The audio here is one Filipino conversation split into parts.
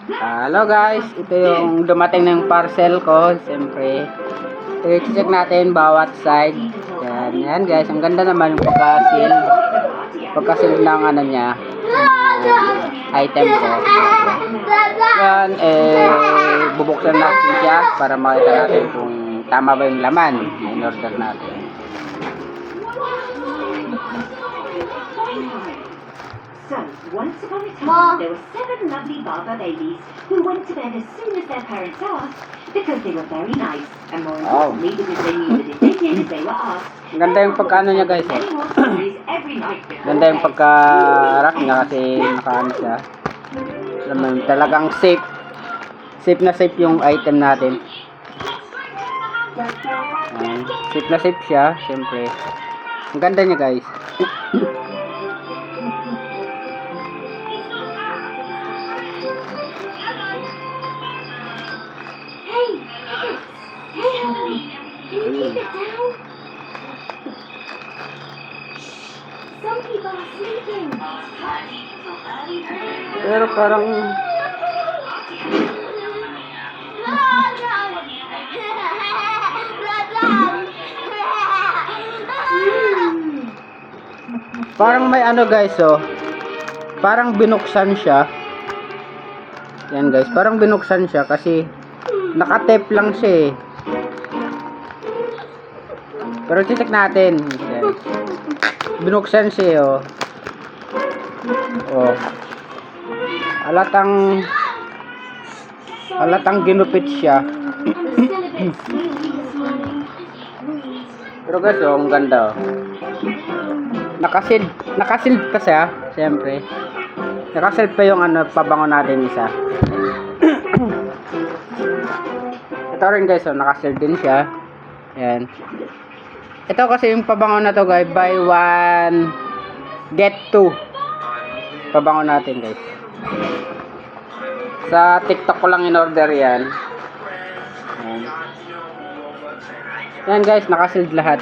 Hello guys, ito yung dumating ng parcel ko. Siyempre, i-check natin bawat side. Yan guys, ang ganda naman yung pagka-seal. Pagka-seal ng ano niya, item ko. Yan, bubuksan natin siya para makita natin kung tama ba yung laman na in-order natin. So, once upon a time, there were 7 lovely Baba babies who went to bed as soon as their parents asked because they were very nice, and more importantly, because they knew that if they did as they were asked, Ganda yung pagkaano niya guys. many more stories every night before Ganda yung bed. pagka-wrap niya kasi nakaano siya. Alam mo, talagang safe. Safe na safe yung item natin. Ayan. Safe na safe siya, siyempre. Ang ganda niya guys. Hey, honey, can you keep it down? Some people are sleeping. Pero parang may ano guys, oh. Parang binuksan siya. Yan guys, parang binuksan siya kasi naka-tape lang siya eh. Pero check natin. Yan. Binuksan siya oh. Oh. Halatang ginupit siya. Pero guys, oh, ang ganda oh. Nakasil kasi ah, siyempre. Nakasil pa yung ano, pabango natin isa. Ito rin guys, oh, nakasil din siya. Ayan. Ito kasi yung pabango na to guys, buy one get two. Pabango natin guys. Sa TikTok ko lang in order yan. Ayan. Yan guys, nakasealed lahat.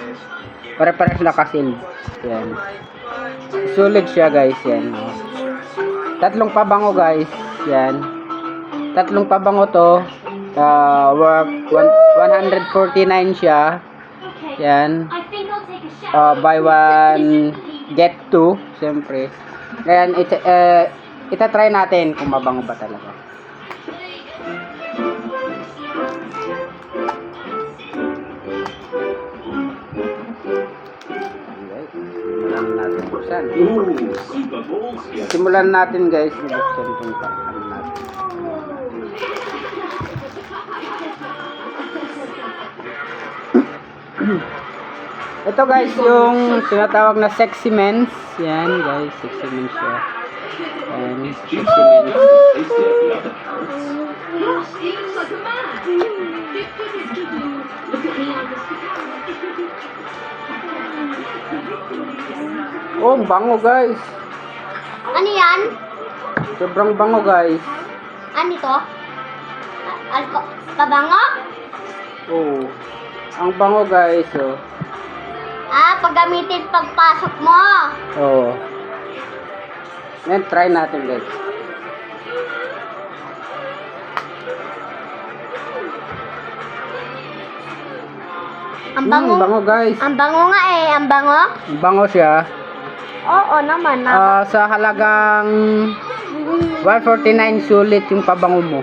Pare-pares nakasealed. Yan. Sulit siya guys, yan. Tatlong pabango guys, yan. Tatlong pabango to. Worth 149 siya. Yan. Buy one get two, siyempre. Ngayon, itatry natin kung mabango ba talaga. Simulan natin guys, buksan itong pakan natin. Ito guys, yung tinatawag na sexy men's. Yan guys, sexy men's siya. Yan, sexy men's. Oh, bango guys. Ano yan? Sobrang bango guys. Ano ito? Pabango? Oh, ang bango guys. Oh. Paggamitin pagpasok mo. Oh. Ngayon, try natin guys. Ang bango. Bango guys. Ang bango nga eh. Ang bango? Bango siya. Oo naman. Sa halagang 149 sulit yung pabango mo.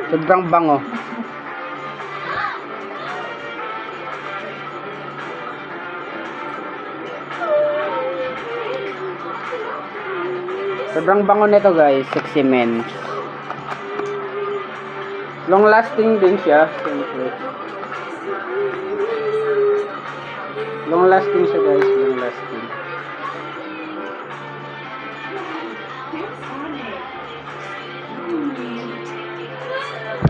Sobrang bango. Sobrang bango nito guys, sexy men. Long lasting din siya, siyempre. Long lasting siya guys, long lasting.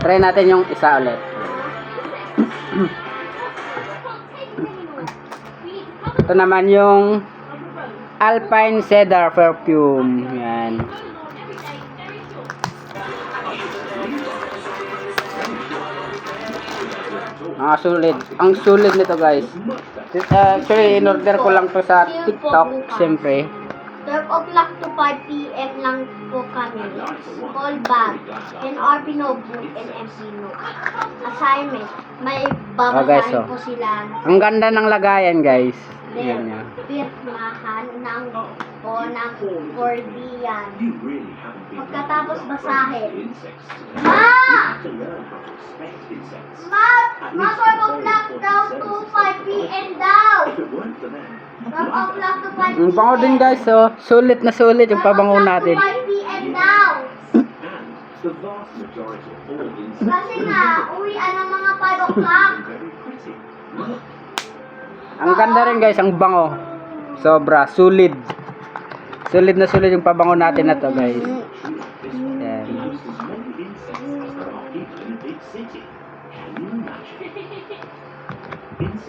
Try natin yung isa ulit. Ito naman yung Alpine Cedar Perfume. Yan. Sulit. Ang sulit nito guys. Actually, in-order ko lang to sa TikTok. Siyempre. 12 o'clock to 5 p.m. lang po kami. Small bag, NRP notebook, and MP note. Assignment, may guys, babasahin oh. po sila. Ang ganda ng lagayan, guys. Yan niya. Pirmahan ng o ng Gordian. Pagkatapos basahin. Ma! Ma, 12 o'clock daw to 5 p.m. daw. 12 o'clock to 5 p.m. Ang bango din, guys, oh. Sulit na sulit yung pabango natin. 5 p.m. daw. Kasi nga, uwian ng mga 5 o'clock. Ang ganda rin, guys, ang bango. Sobra, sulit. Sulit na sulit yung pabango natin na to, guys. Yan.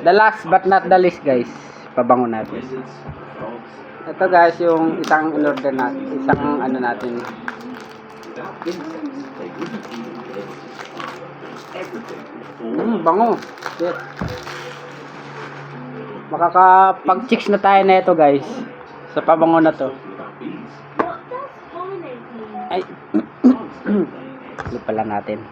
The last but not the least, guys, pabango natin. Ito, guys, yung isang in-order natin, isang ano natin. Bango. Shit. Makakapag-chicks na tayo na ito, guys, sa pabango na to. Ay. Lupa lang natin.